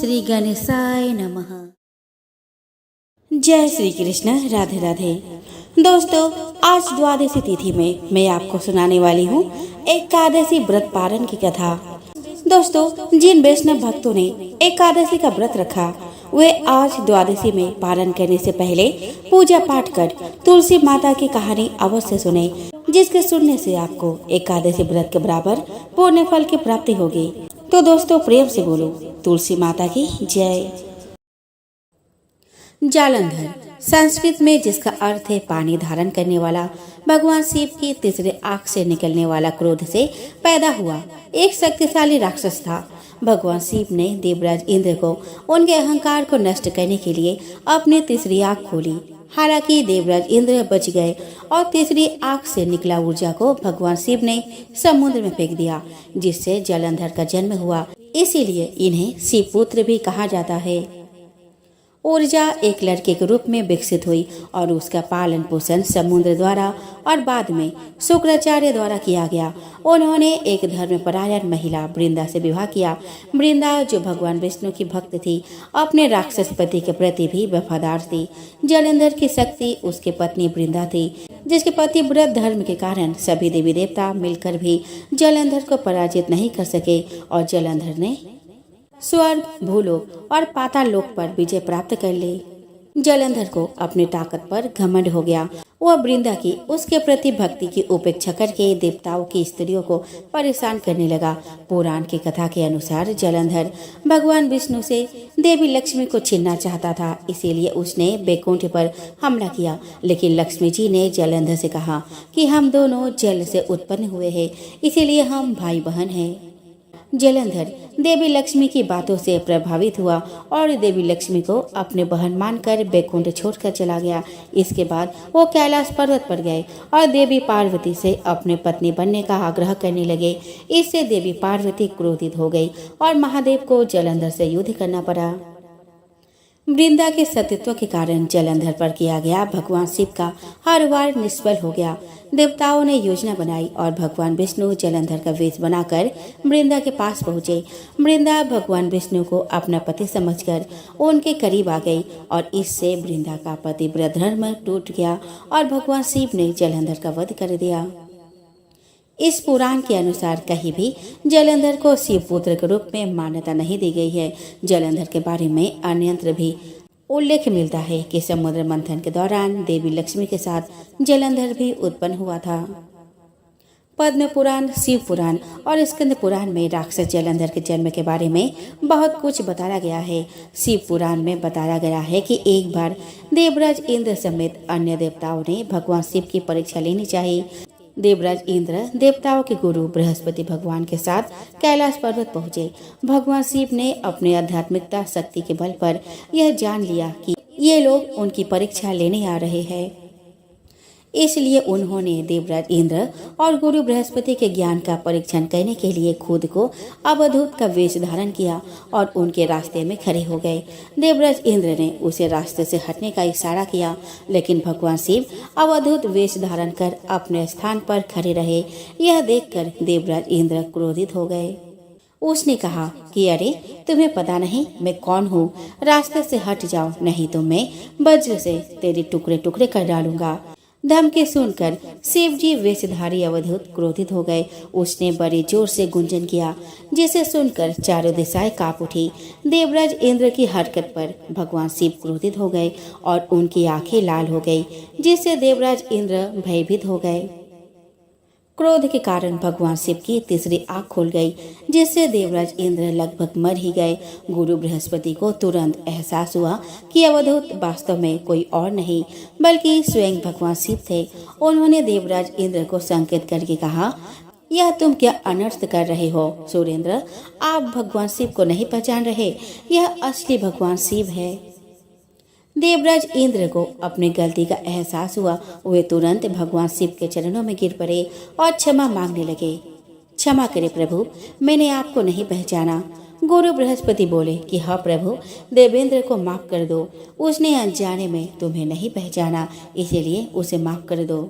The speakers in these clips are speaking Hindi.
श्री गणेशाय नमः। जय श्री कृष्ण। राधे राधे। दोस्तों, आज द्वादशी तिथि में मैं आपको सुनाने वाली हूँ एकादशी व्रत पारण की कथा। दोस्तों, जिन वैष्णव भक्तों ने एकादशी का व्रत रखा वे आज द्वादशी में पारण करने से पहले पूजा पाठ कर तुलसी माता की कहानी अवश्य सुने, जिसके सुनने से आपको एकादशी व्रत के बराबर पुण्य फल की प्राप्ति होगी। तो दोस्तों, प्रेम से बोलो तुलसी माता की जय। जालंधर संस्कृत में, जिसका अर्थ है पानी धारण करने वाला, भगवान शिव की तीसरे आंख से निकलने वाला क्रोध से पैदा हुआ एक शक्तिशाली राक्षस था। भगवान शिव ने देवराज इंद्र को उनके अहंकार को नष्ट करने के लिए अपनी तीसरी आंख खोली। हालांकि देवराज इंद्र बच गए और तीसरी आंख से निकला ऊर्जा को भगवान शिव ने समुद्र में फेंक दिया, जिससे जालंधर का जन्म हुआ। इसीलिए इन्हें शिव पुत्र भी कहा जाता है। ऊर्जा एक लड़के के रूप में विकसित हुई और उसका पालन पोषण समुद्र द्वारा और बाद में शुक्राचार्य द्वारा किया गया। उन्होंने एक धर्मपरायण महिला वृंदा से विवाह किया। वृंदा, जो भगवान विष्णु की भक्त थी, अपने राक्षस पति के प्रति भी वफादार थी। जालंधर की शक्ति उसकी पत्नी वृंदा थी, जिसके पति व्रत धर्म के कारण सभी देवी देवता मिलकर भी जालंधर को पराजित नहीं कर सके और जालंधर ने स्वर्ग, भूलोक और पाताल लोक पर विजय प्राप्त कर ली। जालंधर को अपनी ताकत पर घमंड हो गया। वह वृंदा की उसके प्रति भक्ति की उपेक्षा करके देवताओं की स्त्रियों को परेशान करने लगा। पुराण की कथा के अनुसार जालंधर भगवान विष्णु से देवी लक्ष्मी को छीनना चाहता था, इसीलिए उसने बैकुंठ पर हमला किया। लेकिन लक्ष्मी जी ने जालंधर से कहा कि हम दोनों जल से उत्पन्न हुए हैं, इसीलिए हम भाई बहन हैं। जालंधर देवी लक्ष्मी की बातों से प्रभावित हुआ और देवी लक्ष्मी को अपने बहन मानकर बैकुंठ छोड़कर चला गया। इसके बाद वो कैलाश पर्वत पर गए और देवी पार्वती से अपने पत्नी बनने का आग्रह करने लगे। इससे देवी पार्वती क्रोधित हो गई और महादेव को जालंधर से युद्ध करना पड़ा। वृंदा के सतीत्व के कारण जालंधर पर किया गया भगवान शिव का हर वार निष्फल हो गया। देवताओं ने योजना बनाई और भगवान विष्णु जालंधर का वेश बनाकर वृंदा के पास पहुँचे। वृंदा भगवान विष्णु को अपना पति समझकर उनके करीब आ गई और इससे वृंदा का पतिव्रत धर्म टूट गया और भगवान शिव ने जालंधर का वध कर दिया। इस पुराण के अनुसार कहीं भी जालंधर को शिव पुत्र के रूप में मान्यता नहीं दी गई है। जालंधर के बारे में अन्यत्र भी उल्लेख मिलता है कि समुद्र मंथन के दौरान देवी लक्ष्मी के साथ जालंधर भी उत्पन्न हुआ था। पद्म पुराण, शिव पुराण और स्कंद पुराण में राक्षस जालंधर के जन्म के बारे में बहुत कुछ बताया गया है। शिव पुराण में बताया गया है कि एक बार देवराज इंद्र समेत अन्य देवताओं ने भगवान शिव की परीक्षा लेनी चाहिए। देवराज इंद्र देवताओं के गुरु बृहस्पति भगवान के साथ कैलाश पर्वत पहुँचे। भगवान शिव ने अपने आध्यात्मिकता शक्ति के बल पर यह जान लिया कि ये लोग उनकी परीक्षा लेने आ रहे हैं। इसलिए उन्होंने देवराज इंद्र और गुरु बृहस्पति के ज्ञान का परीक्षण करने के लिए खुद को अवधूत का वेश धारण किया और उनके रास्ते में खड़े हो गए। देवराज इंद्र ने उसे रास्ते से हटने का इशारा किया, लेकिन भगवान शिव अवधूत वेश धारण कर अपने स्थान पर खड़े रहे। यह देखकर देवराज इंद्र क्रोधित हो गए। उसने कहा कि अरे, तुम्हें पता नहीं मैं कौन हूँ? रास्ते से हट जाओ, नहीं तो मैं वज्र से तेरे टुकड़े टुकड़े कर डालूंगा। धमकी सुनकर शिव जी वेशधारी अवधूत क्रोधित हो गए। उसने बड़े जोर से गुंजन किया, जिसे सुनकर चारों दिशाएं कांप उठी। देवराज इंद्र की हरकत पर भगवान शिव क्रोधित हो गए और उनकी आंखें लाल हो गई, जिससे देवराज इंद्र भयभीत हो गए। क्रोध के कारण भगवान शिव की तीसरी आंख खुल गई, जिससे देवराज इंद्र लगभग मर ही गए। गुरु बृहस्पति को तुरंत एहसास हुआ कि अवधूत वास्तव में कोई और नहीं बल्कि स्वयं भगवान शिव थे। उन्होंने देवराज इंद्र को संकेत करके कहा, यह तुम क्या अनर्थ कर रहे हो सुरेंद्र? आप भगवान शिव को नहीं पहचान रहे? यह असली भगवान शिव है। देवराज इंद्र को अपनी गलती का एहसास हुआ। वे तुरंत भगवान शिव के चरणों में गिर पड़े और क्षमा मांगने लगे। क्षमा करें प्रभु, मैंने आपको नहीं पहचाना। गुरु बृहस्पति बोले कि हाँ प्रभु, देवेंद्र को माफ कर दो। उसने अनजाने में तुम्हें नहीं पहचाना, इसीलिए उसे माफ कर दो।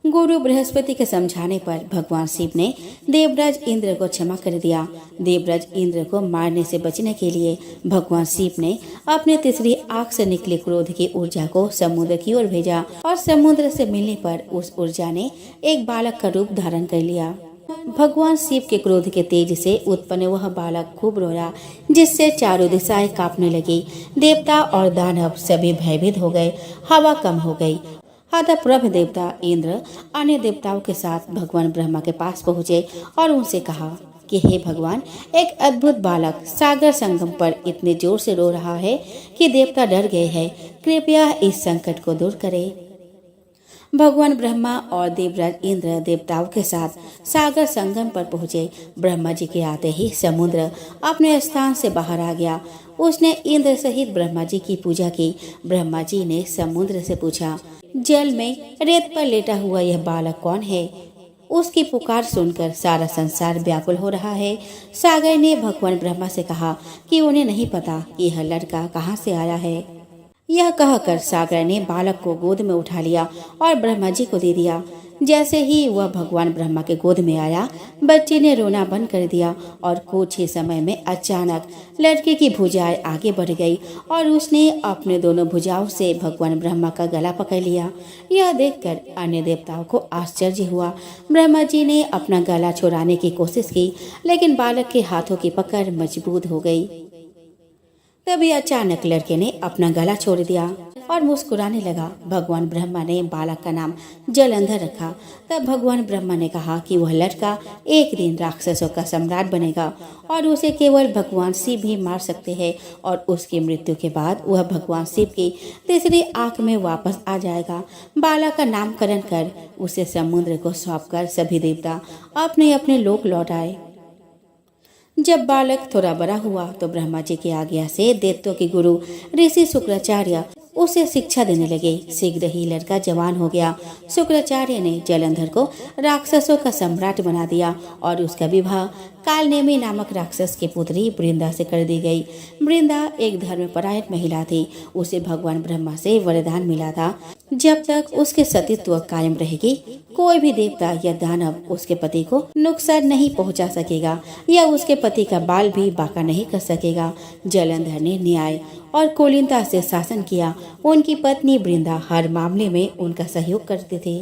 गुरु बृहस्पति के समझाने पर भगवान शिव ने देवराज इंद्र को क्षमा कर दिया। देवराज इंद्र को मारने से बचने के लिए भगवान शिव ने अपने तीसरी आंख से निकले क्रोध की ऊर्जा को समुद्र की ओर भेजा और समुद्र से मिलने पर उस ऊर्जा ने एक बालक का रूप धारण कर लिया। भगवान शिव के क्रोध के तेज से उत्पन्न वह बालक खूब रोया, जिससे चारों दिशाएं कांपने लगी। देवता और दानव सभी भयभीत हो गए। हवा कम हो गई। अतः प्रभ देवता इंद्र अन्य देवताओं के साथ भगवान ब्रह्मा के पास पहुँचे और उनसे कहा कि हे भगवान, एक अद्भुत बालक सागर संगम पर इतने जोर से रो रहा है कि देवता डर गए हैं। कृपया इस संकट को दूर करें। भगवान ब्रह्मा और देवराज इंद्र देवताओं के साथ सागर संगम पर पहुँचे। ब्रह्मा जी के आते ही समुद्र अपने स्थान से बाहर आ गया। उसने इंद्र सहित ब्रह्मा जी की पूजा की। ब्रह्मा जी ने समुद्र से पूछा, जल में रेत पर लेटा हुआ यह बालक कौन है? उसकी पुकार सुनकर सारा संसार व्याकुल हो रहा है। सागर ने भगवान ब्रह्मा से कहा कि उन्हें नहीं पता यह लड़का कहाँ से आया है। यह कहकर सागर ने बालक को गोद में उठा लिया और ब्रह्मा जी को दे दिया। जैसे ही वह भगवान ब्रह्मा के गोद में आया, बच्चे ने रोना बंद कर दिया और कुछ ही समय में अचानक लड़के की भुजाएं आगे बढ़ गई और उसने अपने दोनों भुजाओं से भगवान ब्रह्मा का गला पकड़ लिया। यह देखकर अन्य देवताओं को आश्चर्य हुआ। ब्रह्मा जी ने अपना गला छुड़ाने की कोशिश की, लेकिन बालक के हाथों की पकड़ मजबूत हो गई। तभी अचानक लड़के ने अपना गला छोड़ दिया और मुस्कुराने लगा। भगवान ब्रह्मा ने बालक का नाम जलंधर रखा। तब भगवान ब्रह्मा ने कहा कि वह लड़का एक दिन राक्षसों का सम्राट बनेगा और उसे केवल भगवान शिव ही मार सकते हैं और उसकी मृत्यु के बाद वह भगवान शिव की तीसरी आंख में वापस आ जाएगा। बालक का नामकरण कर उसे समुद्र को सौंपकर सभी देवता अपने अपने लोक लौट आए। जब बालक थोड़ा बड़ा हुआ तो ब्रह्मा जी की आज्ञा से दैत्यों के गुरु ऋषि शुक्राचार्य उसे शिक्षा देने लगे। शीघ्र ही लड़का जवान हो गया। शुक्राचार्य ने जलंधर को राक्षसों का सम्राट बना दिया और उसका विवाह कालनेमी नामक राक्षस की पुत्री वृंदा से कर दी गई। वृंदा एक धर्मपरायण महिला थी। उसे भगवान ब्रह्मा से वरदान मिला था, जब तक उसके सतीत्व कायम रहेगी, कोई भी देवता या दानव उसके पति को नुकसान नहीं पहुंचा सकेगा या उसके पति का बाल भी बांका नहीं कर सकेगा। जलंधर ने न्याय और कुलीनता से शासन किया। उनकी पत्नी वृंदा हर मामले में उनका सहयोग करती थी।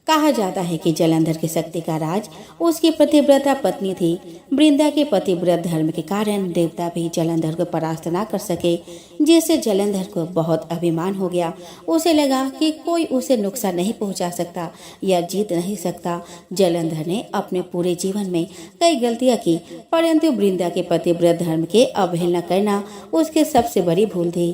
कहा जाता है कि जलंधर की शक्ति का राज उसकी पतिव्रता पत्नी थी। वृंदा के पतिव्रत धर्म के कारण देवता भी जलंधर को परास्त न कर सके, जिससे जलंधर को बहुत अभिमान हो गया। उसे लगा कि कोई उसे नुकसान नहीं पहुंचा सकता या जीत नहीं सकता। जलंधर ने अपने पूरे जीवन में कई गलतियां की, परंतु वृंदा के पतिव्रत धर्म के अवहेलना करना उसकी सबसे बड़ी भूल थी।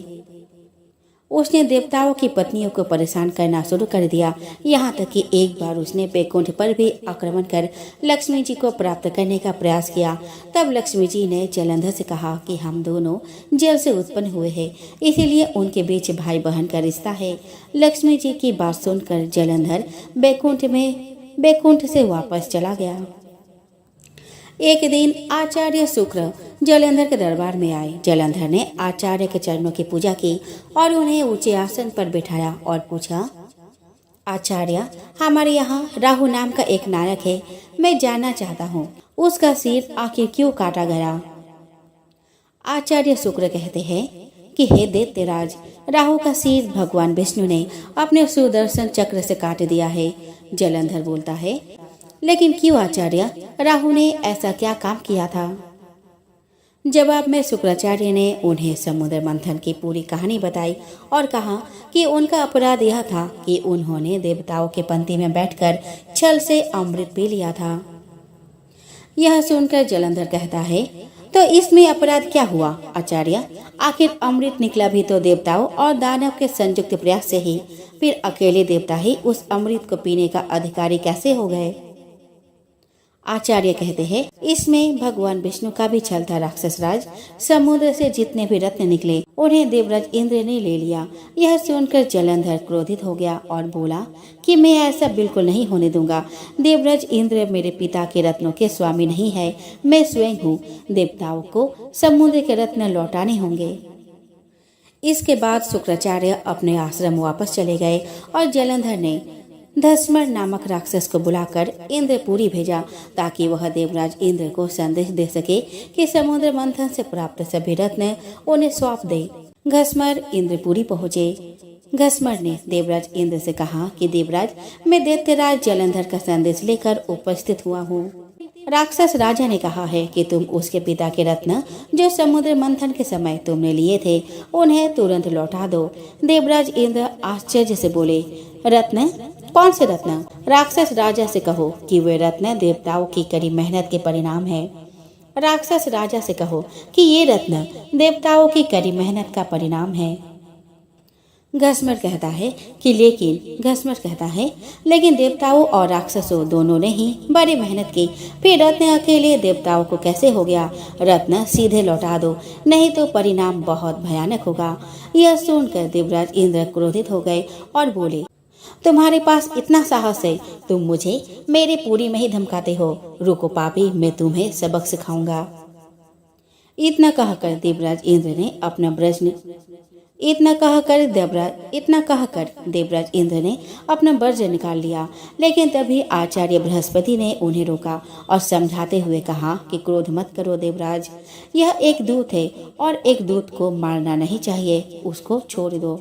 उसने देवताओं की पत्नियों को परेशान करना शुरू कर दिया। यहाँ तक कि एक बार उसने बैकुंठ पर भी आक्रमण कर लक्ष्मी जी को प्राप्त करने का प्रयास किया। तब लक्ष्मी जी ने जलंधर से कहा कि हम दोनों जल से उत्पन्न हुए हैं, इसीलिए उनके बीच भाई बहन का रिश्ता है। लक्ष्मी जी की बात सुनकर जलंधर बैकुंठ से वापस चला गया। एक दिन आचार्य शुक्र जलंधर के दरबार में आए। जलंधर ने आचार्य के चरणों की पूजा की और उन्हें ऊंचे आसन पर बिठाया और पूछा, आचार्य, हमारे यहाँ राहु नाम का एक नायक है। मैं जानना चाहता हूँ उसका सिर आखिर क्यों काटा गया। आचार्य शुक्र कहते हैं कि हे दैत्यराज, राहु का सिर भगवान विष्णु ने अपने सुदर्शन चक्र से काट दिया है। जलंधर बोलता है, लेकिन क्यों आचार्य, राहु ने ऐसा क्या काम किया था। जवाब में शुक्राचार्य ने उन्हें समुद्र मंथन की पूरी कहानी बताई और कहा कि उनका अपराध यह था कि उन्होंने देवताओं के पंक्ति में बैठकर छल से अमृत पी लिया था। यह सुनकर जलंधर कहता है, तो इसमें अपराध क्या हुआ आचार्य? आखिर अमृत निकला भी तो देवताओं और दानव के संयुक्त प्रयास से ही, फिर अकेले देवता ही उस अमृत को पीने का अधिकारी कैसे हो गए। आचार्य कहते हैं, इसमें भगवान विष्णु का भी छल था। राक्षस राज, समुद्र से जितने भी रत्न निकले उन्हें देवराज इंद्र ने ले लिया। यह सुनकर जलंधर क्रोधित हो गया और बोला कि मैं ऐसा बिल्कुल नहीं होने दूंगा। देवराज इंद्र मेरे पिता के रत्नों के स्वामी नहीं है, मैं स्वयं हूँ। देवताओं को समुद्र के रत्न लौटाने होंगे। इसके बाद शुक्राचार्य अपने आश्रम वापस चले गए और जलंधर ने धस्मर नामक राक्षस को बुलाकर इंद्रपुरी भेजा ताकि वह देवराज इंद्र को संदेश दे सके कि समुद्र मंथन से प्राप्त सभी रत्न उन्हें सौंप दे। घस्मर इंद्रपुरी पहुँचे। घस्मर ने देवराज इंद्र से कहा कि देवराज, मैं दैत्यराज जलंधर का संदेश लेकर उपस्थित हुआ हूँ। राक्षस राजा ने कहा है कि तुम उसके पिता के रत्न जो समुद्र मंथन के समय तुमने लिए थे उन्हें तुरंत लौटा दो। देवराज इंद्र आश्चर्य से बोले, रत्न? कौन से रत्न? राक्षस राजा से कहो कि वे रत्न देवताओं की कड़ी मेहनत के परिणाम है। राक्षस राजा से कहो कि ये रत्न देवताओं की कड़ी मेहनत का परिणाम है। घस्मर कहता है लेकिन देवताओं और राक्षसों दोनों ने ही बड़ी मेहनत की, फिर रत्न अकेले देवताओं को कैसे हो गया? रत्न सीधे लौटा दो, नहीं तो परिणाम बहुत भयानक होगा। यह सुनकर देवराज इंद्र क्रोधित हो गए और बोले, तुम्हारे पास इतना साहस है, तुम मुझे मेरे पुरी में ही धमकाते हो। रुको पापी, मैं तुम्हें सबक सिखाऊंगा। इतना कहकर देवराज इंद्र ने अपना वज्र निकाल लिया। लेकिन तभी आचार्य बृहस्पति ने उन्हें रोका और समझाते हुए कहा कि क्रोध मत करो देवराज, यह एक दूत है और एक दूत को मारना नहीं चाहिए, उसको छोड़ दो।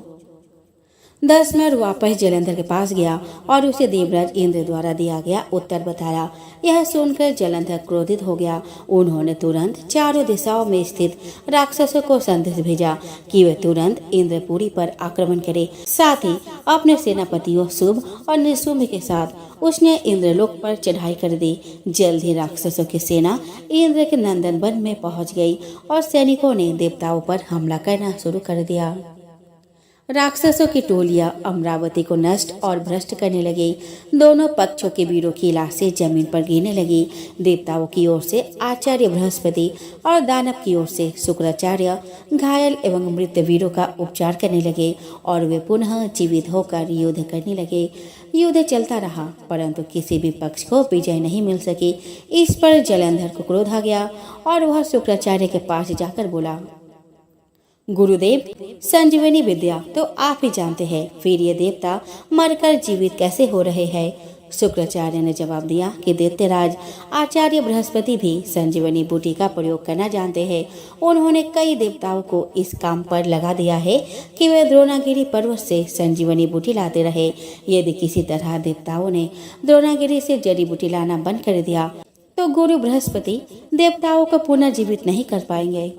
धस्मर वापस जलंधर के पास गया और उसे देवराज इंद्र द्वारा दिया गया उत्तर बताया। यह सुनकर जलंधर क्रोधित हो गया। उन्होंने तुरंत चारों दिशाओं में स्थित राक्षसों को संदेश भेजा कि वे तुरंत इंद्रपुरी पर आक्रमण करें। साथ ही अपने सेनापतियों शुभ और निशुंभ के साथ उसने इंद्रलोक पर चढ़ाई कर दी। जल्द ही राक्षसों की सेना इंद्र के नंदन वन में पहुंच गई और सैनिकों ने देवताओं पर हमला करना शुरू कर दिया। राक्षसों की टोलियां अमरावती को नष्ट और भ्रष्ट करने लगी। दोनों पक्षों के वीरों की लाशें जमीन पर गिरने लगी। देवताओं की ओर से आचार्य बृहस्पति और दानव की ओर से शुक्राचार्य घायल एवं मृत वीरों का उपचार करने लगे और वे पुनः जीवित होकर युद्ध करने लगे। युद्ध चलता रहा परंतु किसी भी पक्ष को विजय नहीं मिल सकी। इस पर जलंधर को क्रोध आ गया और वह शुक्राचार्य के पास जाकर बोला, गुरुदेव, संजीवनी विद्या तो आप ही जानते हैं, फिर ये देवता मरकर जीवित कैसे हो रहे हैं। शुक्राचार्य ने जवाब दिया कि दैत्यराज आचार्य बृहस्पति भी संजीवनी बूटी का प्रयोग करना जानते हैं। उन्होंने कई देवताओं को इस काम पर लगा दिया है कि वे द्रोणागिरी पर्वत से संजीवनी बूटी लाते रहे। यदि किसी तरह देवताओं ने द्रोणागिरी से जड़ी बूटी लाना बंद कर दिया तो गुरु बृहस्पति देवताओं को पुनः जीवित नहीं कर पाएंगे।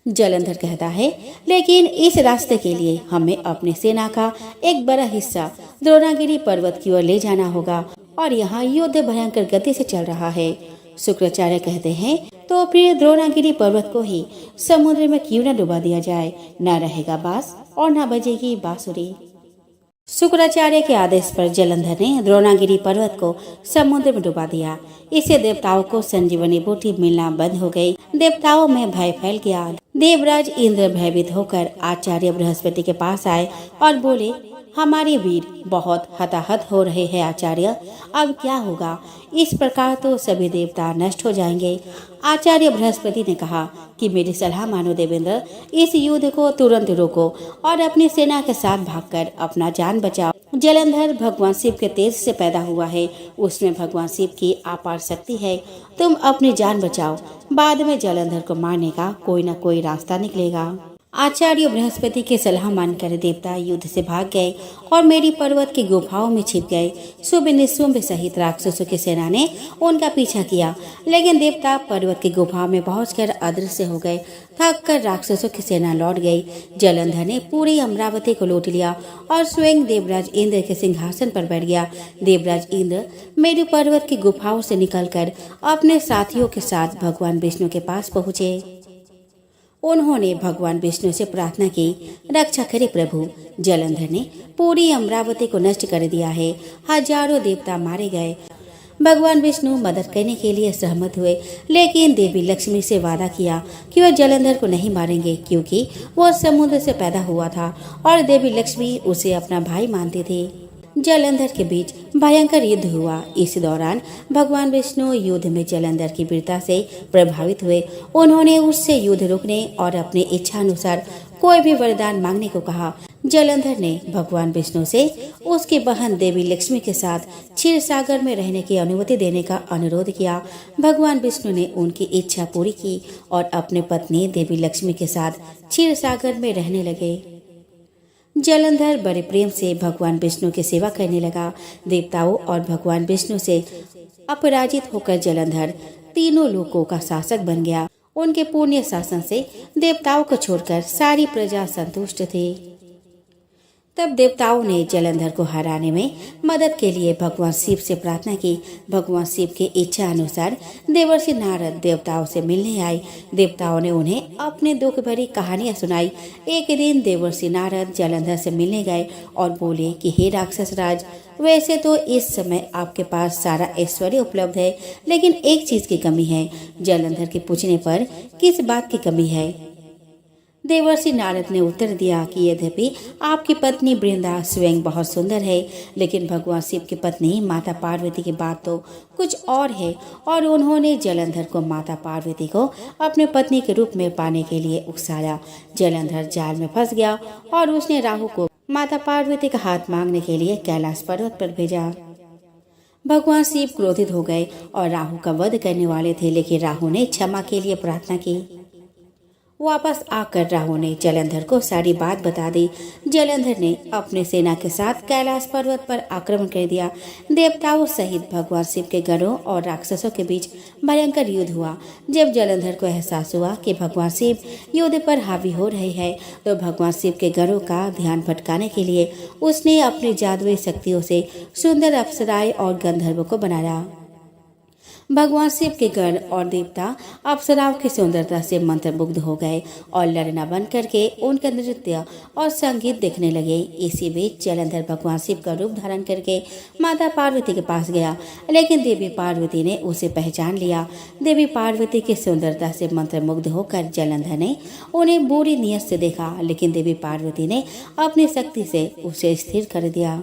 जलंधर कहता है, लेकिन इस रास्ते के लिए हमें अपनी सेना का एक बड़ा हिस्सा द्रोणागिरी पर्वत की ओर ले जाना होगा और यहाँ युद्ध भयंकर गति से चल रहा है। शुक्राचार्य कहते हैं, तो फिर द्रोणागिरी पर्वत को ही समुद्र में क्यों न डुबा दिया जाए, न रहेगा बांस और न बजेगी बांसुरी। शुक्राचार्य के आदेश पर जलंधर ने द्रोणागिरी पर्वत को समुद्र में डुबा दिया। इससे देवताओं को संजीवनी बूटी मिलना बंद हो गई। देवताओं में भय फैल गया। देवराज इंद्र भयभीत होकर आचार्य बृहस्पति के पास आए और बोले, हमारे वीर बहुत हताहत हो रहे हैं आचार्य, अब क्या होगा? इस प्रकार तो सभी देवता नष्ट हो जाएंगे। आचार्य बृहस्पति ने कहा कि मेरी सलाह मानो देवेंद्र, इस युद्ध को तुरंत रोको और अपनी सेना के साथ भागकर अपना जान बचाओ। जलंधर भगवान शिव के तेज से पैदा हुआ है, उसमें भगवान शिव की अपार शक्ति है। तुम अपनी जान बचाओ, बाद में जलंधर को मारने का कोई न कोई रास्ता निकलेगा। आचार्य बृहस्पति की सलाह मानकर देवता युद्ध से भाग गए और मेरी पर्वत की गुफाओं में छिप गए। शुभ निशुंभ सहित राक्षसों की सेना ने उनका पीछा किया, लेकिन देवता पर्वत की गुफाओं में पहुंचकर अदृश्य हो गए। थक कर राक्षसों की सेना लौट गई। जलंधर ने पूरी अमरावती को लूट लिया और स्वयं देवराज इंद्र के सिंहासन पर बैठ गया। देवराज इंद्र मेरु पर्वत की गुफाओं से निकलकर अपने साथियों के साथ भगवान विष्णु के पास पहुँचे। उन्होंने भगवान विष्णु से प्रार्थना की, रक्षा करे प्रभु, जलंधर ने पूरी अमरावती को नष्ट कर दिया है, हजारों देवता मारे गए। भगवान विष्णु मदद करने के लिए सहमत हुए, लेकिन देवी लक्ष्मी से वादा किया कि वह जलंधर को नहीं मारेंगे क्योंकि वह समुद्र से पैदा हुआ था और देवी लक्ष्मी उसे अपना भाई मानती थी। जलंधर के बीच भयंकर युद्ध हुआ। इस दौरान भगवान विष्णु युद्ध में जलंधर की वीरता से प्रभावित हुए। उन्होंने उससे युद्ध रोकने और अपनी इच्छा अनुसार कोई भी वरदान मांगने को कहा। जलंधर ने भगवान विष्णु से उसकी बहन देवी लक्ष्मी के साथ क्षीर सागर में रहने की अनुमति देने का अनुरोध किया। भगवान विष्णु ने उनकी इच्छा पूरी की और अपने पत्नी देवी लक्ष्मी के साथ क्षीर सागर में रहने लगे। जलंधर बड़े प्रेम से भगवान विष्णु की सेवा करने लगा। देवताओं और भगवान विष्णु से अपराजित होकर जलंधर तीनों लोकों का शासक बन गया। उनके पुण्य शासन से देवताओं को छोड़कर सारी प्रजा संतुष्ट थी। तब देवताओं ने जलंधर को हराने में मदद के लिए भगवान शिव से प्रार्थना की। भगवान शिव की इच्छा अनुसार देवर्षि नारद देवताओं से मिलने आए। देवताओं ने उन्हें अपने दुख भरी कहानियां सुनाई। एक दिन देवर्षि नारद जलंधर से मिलने गए और बोले कि हे राक्षस राज, वैसे तो इस समय आपके पास सारा ऐश्वर्य उपलब्ध है, लेकिन एक चीज की कमी है। जलंधर के पूछने पर किस बात की कमी है? देवर्षि नारद ने उत्तर दिया कि यद्यपि आपकी पत्नी वृंदा स्वयं बहुत सुंदर है, लेकिन भगवान शिव की पत्नी माता पार्वती की बात तो कुछ और है। और उन्होंने जलंधर को माता पार्वती को अपने पत्नी के रूप में पाने के लिए उकसाया। जलंधर जाल में फंस गया और उसने राहु को माता पार्वती का हाथ मांगने के लिए कैलाश पर्वत पर भेजा। भगवान शिव क्रोधित हो गए और राहु का वध करने वाले थे, लेकिन राहु ने क्षमा के लिए प्रार्थना की। वापस आकर राहु ने जलंधर को सारी बात बता दी। जलंधर ने अपने सेना के साथ कैलाश पर्वत पर आक्रमण कर दिया। देवताओं सहित भगवान शिव के गणों और राक्षसों के बीच भयंकर युद्ध हुआ। जब जलंधर को एहसास हुआ कि भगवान शिव युद्ध पर हावी हो रहे हैं, तो भगवान शिव के गणों का ध्यान भटकाने के लिए उसने अपनी जादुई शक्तियों से सुंदर अप्सराएं और गंधर्वों को बनाया। भगवान शिव के गण और देवता अप्सराओं की सुंदरता से मंत्रमुग्ध हो गए और लड़ना बंद करके उनका नृत्य और संगीत देखने लगे। इसी बीच जलंधर भगवान शिव का रूप धारण करके माता पार्वती के पास गया, लेकिन देवी पार्वती ने उसे पहचान लिया। देवी पार्वती की सुंदरता से मंत्रमुग्ध होकर जलंधर ने उन्हें बुरी नीयत से देखा, लेकिन देवी पार्वती ने अपनी शक्ति से उसे स्थिर कर दिया।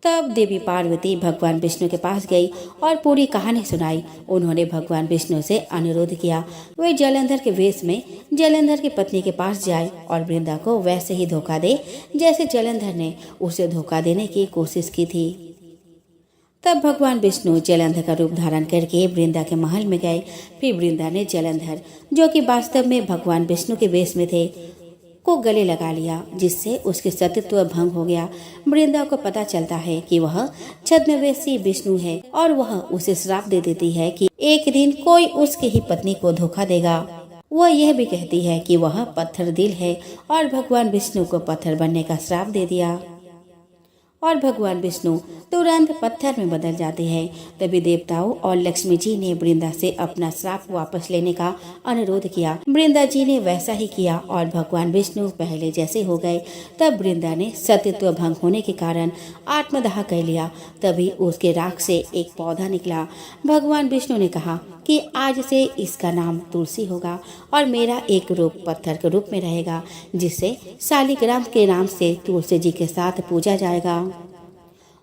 तब देवी पार्वती भगवान विष्णु के पास गई और पूरी कहानी सुनाई। उन्होंने भगवान विष्णु से अनुरोध किया वे जलंधर के वेश में जलंधर की पत्नी के पास जाए और वृंदा को वैसे ही धोखा दे जैसे जलंधर ने उसे धोखा देने की कोशिश की थी। तब भगवान विष्णु जलंधर का रूप धारण करके वृंदा के महल में गए। फिर वृंदा ने जलंधर, जो कि वास्तव में भगवान विष्णु के वेश में थे, को गले लगा लिया, जिससे उसके सतीत्व भंग हो गया। वृंदा को पता चलता है कि वह छद्मवेशी विष्णु है और वह उसे श्राप दे देती है कि एक दिन कोई उसकी ही पत्नी को धोखा देगा। वह यह भी कहती है कि वह पत्थर दिल है और भगवान विष्णु को पत्थर बनने का श्राप दे दिया और भगवान विष्णु तुरंत पत्थर में बदल जाते हैं। तभी देवताओं और लक्ष्मी जी ने वृंदा से अपना श्राप वापस लेने का अनुरोध किया। वृंदा जी ने वैसा ही किया और भगवान विष्णु पहले जैसे हो गए। तब वृंदा ने सतीत्व भंग होने के कारण आत्मदाह कर लिया। तभी उसके राख से एक पौधा निकला। भगवान विष्णु ने कहा कि आज से इसका नाम तुलसी होगा और मेरा एक रूप पत्थर के रूप में रहेगा, जिससे शालिग्राम के नाम से तुलसी जी के साथ पूजा जाएगा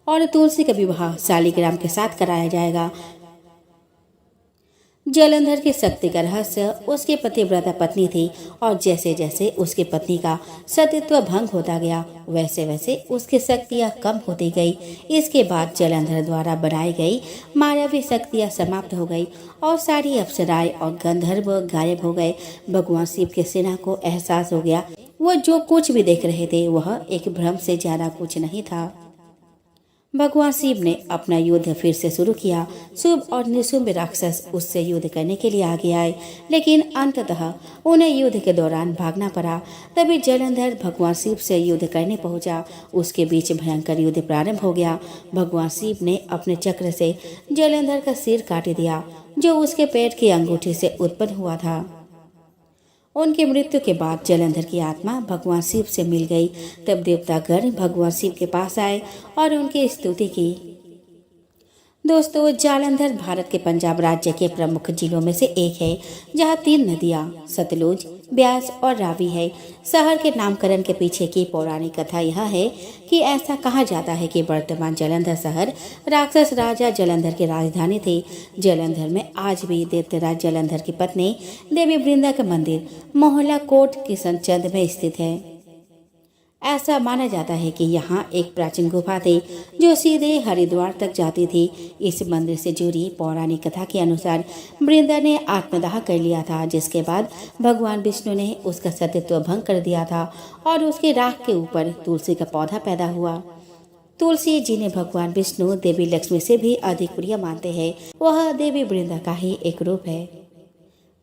और तुलसी का विवाह शालिग्राम के साथ कराया जाएगा। जलंधर की शक्ति का रहस्य उसकी पतिव्रता पत्नी थी और जैसे जैसे उसकी पत्नी का सतीत्व भंग होता गया, वैसे वैसे उसकी शक्तियां कम होती गई। इसके बाद जलंधर द्वारा बनाई गई मायावी शक्तियां समाप्त हो गई और सारी अप्सराएं और गंधर्व गायब हो गए। भगवान शिव के सेना को एहसास हो गया वह जो कुछ भी देख रहे थे वह एक भ्रम से ज्यादा कुछ नहीं था। भगवान शिव ने अपना युद्ध फिर से शुरू किया। शुभ और निशुंभ राक्षस उससे युद्ध करने के लिए आगे आए, लेकिन अंततः उन्हें युद्ध के दौरान भागना पड़ा। तभी जलंधर भगवान शिव से युद्ध करने पहुंचा। उसके बीच भयंकर युद्ध प्रारंभ हो गया। भगवान शिव ने अपने चक्र से जलंधर का सिर काट दिया, जो उसके पैर की अंगूठी से उत्पन्न हुआ था। उनकी मृत्यु के बाद जलंधर की आत्मा भगवान शिव से मिल गई। तब देवतागण भगवान शिव के पास आए और उनकी स्तुति की। दोस्तों, जालंधर भारत के पंजाब राज्य के प्रमुख जिलों में से एक है, जहां 3 नदियां सतलुज, ब्यास और रावी है। शहर के नामकरण के पीछे की पौराणिक कथा यह है कि ऐसा कहा जाता है कि वर्तमान जलंधर शहर राक्षस राजा जलंधर की राजधानी थी। जलंधर में आज भी दैत्यराज जलंधर की पत्नी देवी वृंदा का मंदिर मोहल्ला कोट किशनचंद में स्थित है। ऐसा माना जाता है कि यहाँ एक प्राचीन गुफा थी जो सीधे हरिद्वार तक जाती थी। इस मंदिर से जुड़ी पौराणिक कथा के अनुसार वृंदा ने आत्मदाह कर लिया था, जिसके बाद भगवान विष्णु ने उसका सतीत्व भंग कर दिया था और उसके राख के ऊपर तुलसी का पौधा पैदा हुआ। तुलसी जिन्हें भगवान विष्णु देवी लक्ष्मी से भी अधिक प्रिय मानते हैं, वह देवी वृंदा का ही एक रूप है।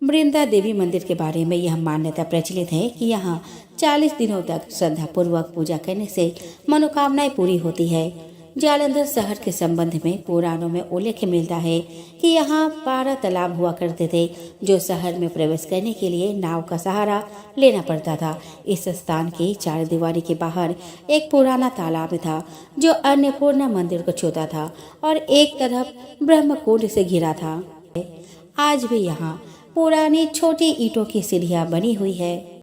वृंदा देवी मंदिर के बारे में यह मान्यता प्रचलित है कि यहाँ 40 दिनों तक श्रद्धापूर्वक पूजा करने से मनोकामनाएं पूरी होती है। जालंधर शहर के संबंध में पुराणों में उल्लेख मिलता है कि यहाँ 12 तालाब हुआ करते थे, जो शहर में प्रवेश करने के लिए नाव का सहारा लेना पड़ता था। इस स्थान की चार दीवारी के बाहर एक पुराना तालाब था जो अन्नपूर्णा मंदिर को छूता था और एक तरफ ब्रह्मकुंड से घिरा था। आज भी यहाँ पुरानी छोटी ईंटों की सीढ़ियां बनी हुई है।